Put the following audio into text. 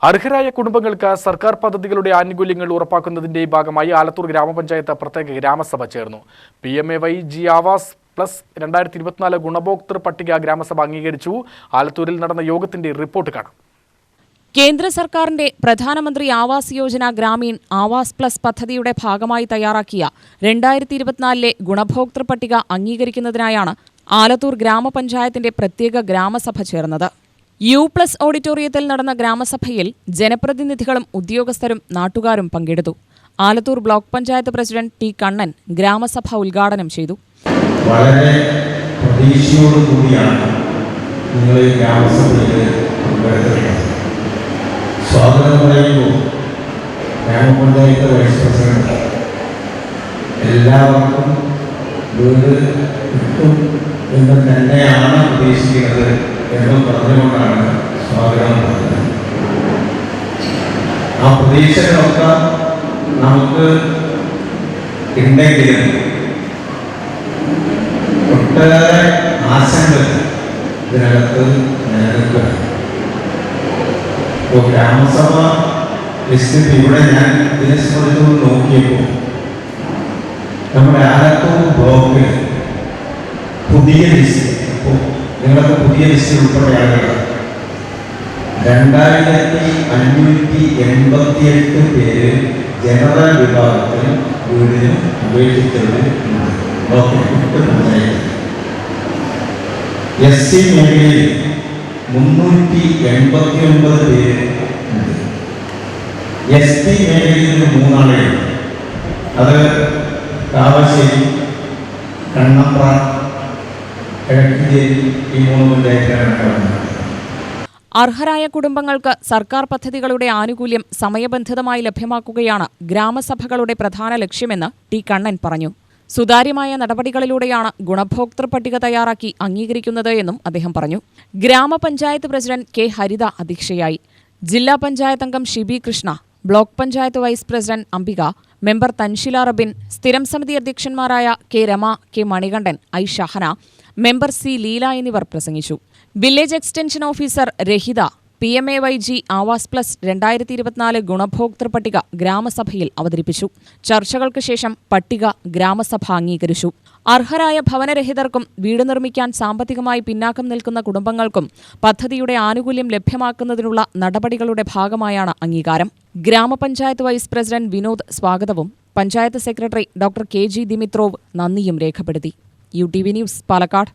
അർഹരായ കുടുംബങ്ങൾക്ക് സർക്കാർ പദ്ധതികളുടെ ആനുകൂല്യങ്ങൾ ഉറപ്പാക്കുന്നതിന്റെ ഭാഗമായി ആലത്തൂർ ഗ്രാമപഞ്ചായത്ത് പ്രത്യേക ഗ്രാമസഭ ചേർന്നു. PMAY-G ആവാസ് പ്ലസ് 2024 ഗുണഭോക്തൃ പട്ടിക ഗ്രാമസഭ അംഗീകരിച്ചു. ആലത്തൂരിൽ നടന്ന യോഗത്തിന്റെ റിപ്പോർട്ട് കാണാം. കേന്ദ്ര സർക്കാരിന്റെ പ്രധാനമന്ത്രി ആവാസ് യോജന ഗ്രാമീൺ ആവാസ് പ്ലസ് പദ്ധതിയുടെ ഭാഗമായി തയ്യാറാക്കിയ 2024 ഗുണഭോക്തൃ പട്ടിക അംഗീകരിക്കുന്നതിനായാണ് ആലത്തൂർ ഗ്രാമപഞ്ചായത്തിന്റെ പ്രത്യേക ഗ്രാമസഭ ചേർന്നത്. U+ ഓഡിറ്റോറിയത്തിൽ നടന്ന ഗ്രാമസഭയിൽ ജനപ്രതിനിധികളും ഉദ്യോഗസ്ഥരും നാട്ടുകാരും പങ്കെടുത്തു. Alathur block panchayat president T. Kannan ഗ്രാമസഭ ഉദ്ഘാടനം ചെയ്തു. വളരെ പ്രതീക്ഷയോടുകൂടിയാണ് നിങ്ങൾ ഈ ഗ്രാമസഭയിൽ പങ്കെടുത്തിട്ടുള്ളത്. സ്വാഗതം പറയുമ്പോൾ ഗ്രാമപഞ്ചായത്ത് വൈസ് പ്രസിഡന്റ് എല്ലാവർക്കും വീട് കിട്ടും എന്ന് തന്നെയാണ് പ്രതീക്ഷിക്കുന്നത് എന്ന് പറഞ്ഞുകൊണ്ടാണ് സ്വാഗതം പറഞ്ഞത്. ആ പ്രതീക്ഷകളൊക്കെ നമുക്ക് ഉണ്ടെങ്കിലും ഒട്ടേറെ ആശങ്കകൾ ഇതിനകത്ത് നിലനിൽക്കുകയാണ്. ഇപ്പോൾ ഗ്രാമസഭ ലിസ്റ്റിൽ ഇവിടെ ഞാൻ ഇതിനെ സംബന്ധിച്ച് നോക്കിയപ്പോൾ നമ്മുടെ ആലത്തൂർ ബ്ലോക്കിൽ പുതിയ ലിസ്റ്റ്, ഇപ്പോൾ നിങ്ങളൊക്കെ പുതിയ ലിസ്റ്റിൽ ഉൾപ്പെട്ട ആളുകൾ 2588 പേര് ജനറൽ വിഭാഗത്തിൽ വീടിന് അപേക്ഷിച്ചത് SC മേഖലയിൽ 389 പേര് ഉണ്ട്. ST മേഖലയിൽ 3 ആളുകൾ, അത് കാവശ്ശേരി, കണ്ണമ്പ്ര, കിഴക്കിഞ്ചേരി, ഈ 3 പഞ്ചായത്തിലാണ്. അർഹരായ കുടുംബങ്ങൾക്ക് സർക്കാർ പദ്ധതികളുടെ ആനുകൂല്യം സമയബന്ധിതമായി ലഭ്യമാക്കുകയാണ് ഗ്രാമസഭകളുടെ പ്രധാന ലക്ഷ്യമെന്ന് T. കണ്ണൻ പറഞ്ഞു. സുതാര്യമായ നടപടികളിലൂടെയാണ് ഗുണഭോക്തൃ പട്ടിക തയ്യാറാക്കി അംഗീകരിക്കുന്നത് എന്നും അദ്ദേഹം പറഞ്ഞു. ഗ്രാമപഞ്ചായത്ത് പ്രസിഡന്റ് K. ഹരിത അധ്യക്ഷയായി. ജില്ലാ പഞ്ചായത്ത് അംഗം Shibi Krishna, block panchayat vice president Ambika, member Thanshila Rabin, സ്ഥിരം സമിതി അധ്യക്ഷന്മാരായ K. Rama, K. Manikandan, I. Shahana, member C. Leela എന്നിവർ പ്രസംഗിച്ചു. വില്ലേജ് എക്സ്റ്റൻഷൻ ഓഫീസർ രഹിത PMAY-G ആവാസ് പ്ലസ് 2024 ഗുണഭോക്തൃ പട്ടിക ഗ്രാമസഭയിൽ അവതരിപ്പിച്ചു. ചർച്ചകൾക്ക് ശേഷം പട്ടിക ഗ്രാമസഭ അംഗീകരിച്ചു. അർഹരായ ഭവനരഹിതർക്കും വീട് നിർമ്മിക്കാൻ സാമ്പത്തികമായി പിന്നാക്കം നിൽക്കുന്ന കുടുംബങ്ങൾക്കും പദ്ധതിയുടെ ആനുകൂല്യം ലഭ്യമാക്കുന്നതിനുള്ള നടപടികളുടെ ഭാഗമായാണ് അംഗീകാരം. ഗ്രാമപഞ്ചായത്ത് വൈസ് പ്രസിഡന്റ് വിനോദ് സ്വാഗതവും panchayat secretary doctor KG Dimitrov നന്ദിയും രേഖപ്പെടുത്തി. UTV news, Palakkad.